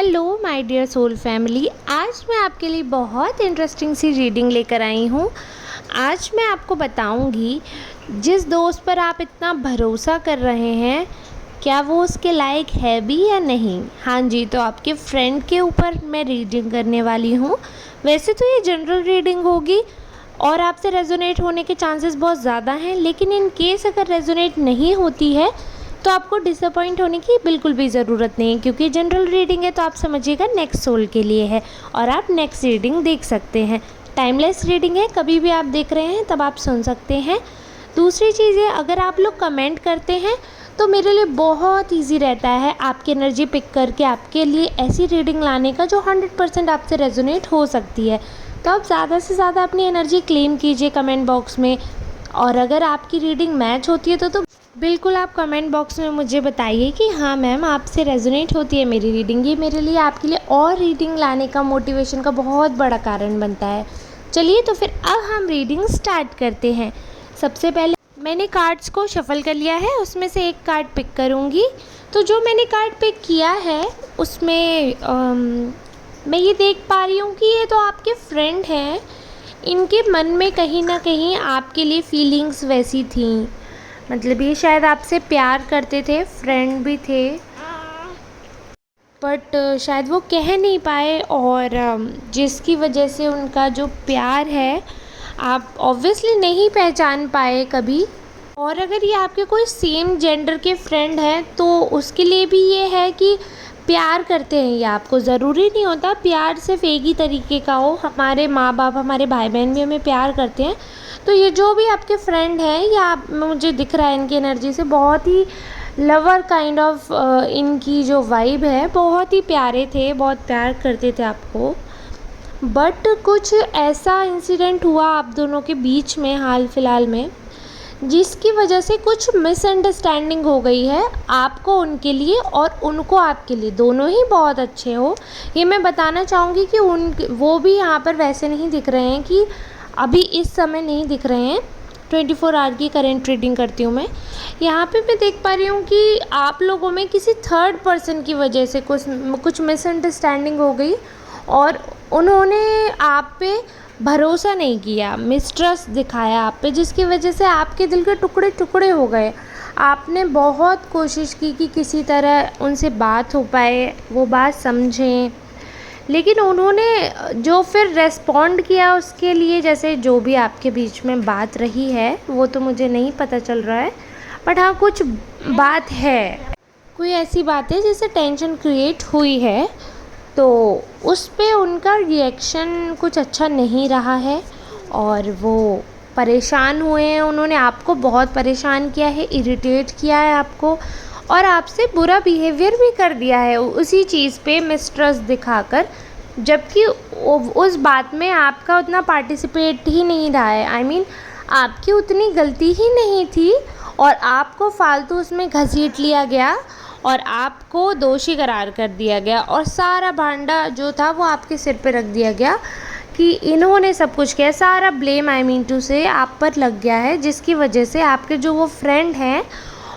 Hello my dear soul family. आज मैं आपके लिए बहुत इंटरेस्टिंग सी रीडिंग लेकर आई हूँ। आज मैं आपको बताऊँगी जिस दोस्त पर आप इतना भरोसा कर रहे हैं, क्या वो उसके लायक है भी या नहीं। हाँ जी, तो आपके फ्रेंड के ऊपर मैं रीडिंग करने वाली हूँ। वैसे तो ये जनरल रीडिंग होगी और आपसे रेजोनेट होने के चांसेस बहुत ज़्यादा हैं, लेकिन इन केस अगर रेजोनेट नहीं होती है तो आपको डिसअपॉइंट होने की बिल्कुल भी ज़रूरत नहीं है, क्योंकि जनरल रीडिंग है तो आप समझिएगा नेक्स्ट सोल के लिए है और आप नेक्स्ट रीडिंग देख सकते हैं। टाइमलेस रीडिंग है, कभी भी आप देख रहे हैं तब आप सुन सकते हैं। दूसरी चीज़ है, अगर आप लोग कमेंट करते हैं तो मेरे लिए बहुत ईजी रहता है आपकी एनर्जी पिक करके आपके लिए ऐसी रीडिंग लाने का जो 100% आपसे रेजोनेट हो सकती है। तो आप ज़्यादा से ज़्यादा अपनी एनर्जी क्लेम कीजिए कमेंट बॉक्स में, और अगर आपकी रीडिंग मैच होती है तो बिल्कुल आप कमेंट बॉक्स में मुझे बताइए कि हाँ मैम आपसे रेजोनेट होती है मेरी रीडिंग। ये मेरे लिए आपके लिए और रीडिंग लाने का मोटिवेशन का बहुत बड़ा कारण बनता है। चलिए तो फिर अब हम रीडिंग स्टार्ट करते हैं। सबसे पहले मैंने कार्ड्स को शफ़ल कर लिया है, उसमें से एक कार्ड पिक करूँगी। तो जो मैंने कार्ड पिक किया है उसमें मैं ये देख पा रही हूँ कि ये तो आपके फ्रेंड हैं। इनके मन में कहीं ना कहीं आपके लिए फीलिंग्स वैसी थी, मतलब ये शायद आपसे प्यार करते थे, फ्रेंड भी थे, बट शायद वो कह नहीं पाए, और जिसकी वजह से उनका जो प्यार है आप ऑब्वियसली नहीं पहचान पाए कभी। और अगर ये आपके कोई सेम जेंडर के फ्रेंड हैं तो उसके लिए भी ये है कि प्यार करते हैं ये आपको। ज़रूरी नहीं होता प्यार सिर्फ एक ही तरीके का हो, हमारे माँ बाप हमारे भाई बहन भी हमें प्यार करते हैं। तो ये जो भी आपके फ्रेंड हैं, या आप मुझे दिख रहा है इनकी एनर्जी से बहुत ही लवर काइंड ऑफ इनकी जो वाइब है, बहुत ही प्यारे थे, बहुत प्यार करते थे आपको। बट कुछ ऐसा इंसिडेंट हुआ आप दोनों के बीच में हाल फिलहाल में, जिसकी वजह से कुछ मिसअंडरस्टैंडिंग हो गई है आपको उनके लिए और उनको आपके लिए। दोनों ही बहुत अच्छे हो, ये मैं बताना चाहूँगी कि वो भी यहाँ पर वैसे नहीं दिख रहे हैं कि अभी इस समय नहीं दिख रहे हैं। 24 आवर की करेंट रीडिंग करती हूँ मैं। यहाँ पे मैं देख पा रही हूँ कि आप लोगों में किसी थर्ड पर्सन की वजह से कुछ मिसअंडरस्टैंडिंग हो गई और उन्होंने आप पे भरोसा नहीं किया, मिसट्रस्ट दिखाया आप पे, जिसकी वजह से आपके दिल के टुकड़े टुकड़े हो गए। आपने बहुत कोशिश की कि किसी तरह उनसे बात हो पाए, वो बात समझें, लेकिन उन्होंने जो फिर रेस्पॉन्ड किया उसके लिए, जैसे जो भी आपके बीच में बात रही है वो तो मुझे नहीं पता चल रहा है, बट हाँ कुछ बात है, कोई ऐसी बात है जिससे टेंशन क्रिएट हुई है, तो उस पे उनका रिएक्शन कुछ अच्छा नहीं रहा है और वो परेशान हुए हैं। उन्होंने आपको बहुत परेशान किया है, इरिटेट किया है आपको, और आपसे बुरा बिहेवियर भी कर दिया है उसी चीज़ पे मिसट्रस्ट दिखाकर, जबकि उस बात में आपका उतना पार्टिसिपेट ही नहीं रहा है। आई मीन आपकी उतनी गलती ही नहीं थी और आपको फालतू उसमें घसीट लिया गया और आपको दोषी करार कर दिया गया, और सारा भांडा जो था वो आपके सिर पे रख दिया गया कि इन्होंने सब कुछ किया। सारा ब्लेम आई मीन टू से आप पर लग गया है, जिसकी वजह से आपके जो वो फ्रेंड हैं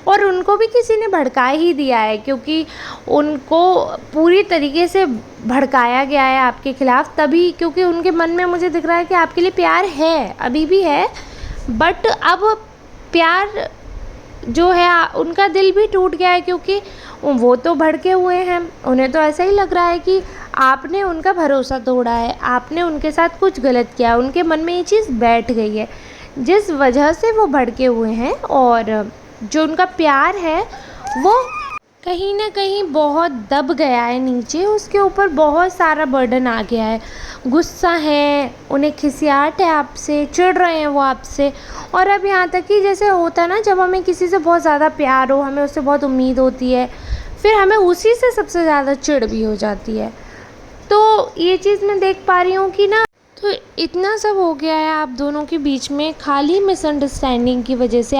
और उनको भी किसी ने भड़का ही दिया है, क्योंकि उनको पूरी तरीके से भड़काया गया है आपके ख़िलाफ़। तभी क्योंकि उनके मन में मुझे दिख रहा है कि आपके लिए प्यार है, अभी भी है, बट अब प्यार जो है उनका दिल भी टूट गया है, क्योंकि वो तो भड़के हुए हैं। उन्हें तो ऐसा ही लग रहा है कि आपने उनका भरोसा तोड़ा है, आपने उनके साथ कुछ गलत किया। उनके मन में ये चीज़ बैठ गई है, जिस वजह से वो भड़के हुए हैं, और जो उनका प्यार है वो कहीं ना कहीं बहुत दब गया है नीचे, उसके ऊपर बहुत सारा बर्डन आ गया है। गुस्सा है, उन्हें खिसियाट है आपसे, चिढ़ रहे हैं वो आपसे। और अब यहाँ तक कि जैसे होता है ना, जब हमें किसी से बहुत ज़्यादा प्यार हो, हमें उससे बहुत उम्मीद होती है, फिर हमें उसी से सबसे ज़्यादा चिढ़ भी हो जाती है। तो ये चीज़ मैं देख पा रही हूँ कि ना, तो इतना सब हो गया है आप दोनों के बीच में खाली मिसअंडरस्टैंडिंग की वजह से।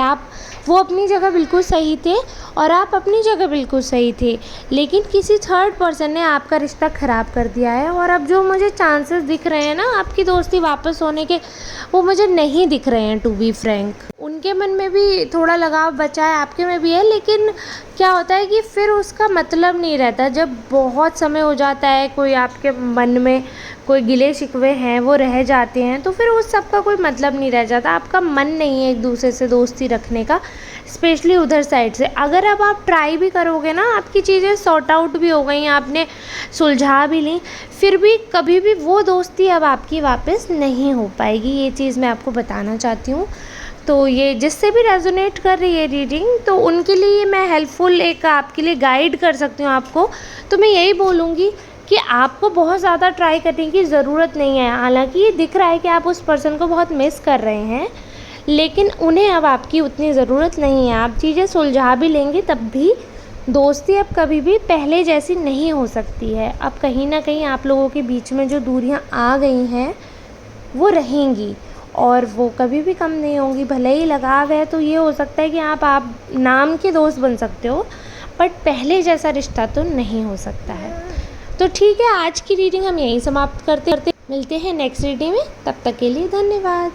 वो अपनी जगह बिल्कुल सही थे और आप अपनी जगह बिल्कुल सही थे, लेकिन किसी थर्ड पर्सन ने आपका रिश्ता ख़राब कर दिया है। और अब जो मुझे चांसेस दिख रहे हैं ना आपकी दोस्ती वापस होने के, वो मुझे नहीं दिख रहे हैं, टू बी फ्रैंक। उनके मन में भी थोड़ा लगाव बचा है, आपके में भी है, लेकिन क्या होता है कि फिर उसका मतलब नहीं रहता। जब बहुत समय हो जाता है, कोई आपके मन में कोई गिले शिकवे हैं वो रह जाते हैं, तो फिर उस सब का कोई मतलब नहीं रह जाता। आपका मन नहीं है एक दूसरे से दोस्ती रखने का, स्पेशली उधर साइड से। अगर अब आप ट्राई भी करोगे ना, आपकी चीज़ें सॉर्ट आउट भी हो गई, आपने सुलझा भी ली, फिर भी कभी भी वो दोस्ती अब आपकी वापस नहीं हो पाएगी। ये चीज़ मैं आपको बताना चाहती हूँ। तो ये जिससे भी रेजोनेट कर रही है रीडिंग, तो उनके लिए मैं हेल्पफुल एक आपके लिए गाइड कर सकती हूँ आपको। तो मैं यही बोलूँगी कि आपको बहुत ज़्यादा ट्राई करने की ज़रूरत नहीं है। हालांकि ये दिख रहा है कि आप उस पर्सन को बहुत मिस कर रहे हैं, लेकिन उन्हें अब आपकी उतनी ज़रूरत नहीं है। आप चीज़ें सुलझा भी लेंगे तब भी दोस्ती अब कभी भी पहले जैसी नहीं हो सकती है। अब कहीं ना कहीं आप लोगों के बीच में जो दूरियां आ गई हैं वो रहेंगी, और वो कभी भी कम नहीं होंगी। भले ही लगाव है तो ये हो सकता है कि आप नाम के दोस्त बन सकते हो, बट पहले जैसा रिश्ता तो नहीं हो सकता है। तो ठीक है, आज की रीडिंग हम यहीं समाप्त करते मिलते हैं नेक्स्ट रीडिंग में। तब तक के लिए धन्यवाद।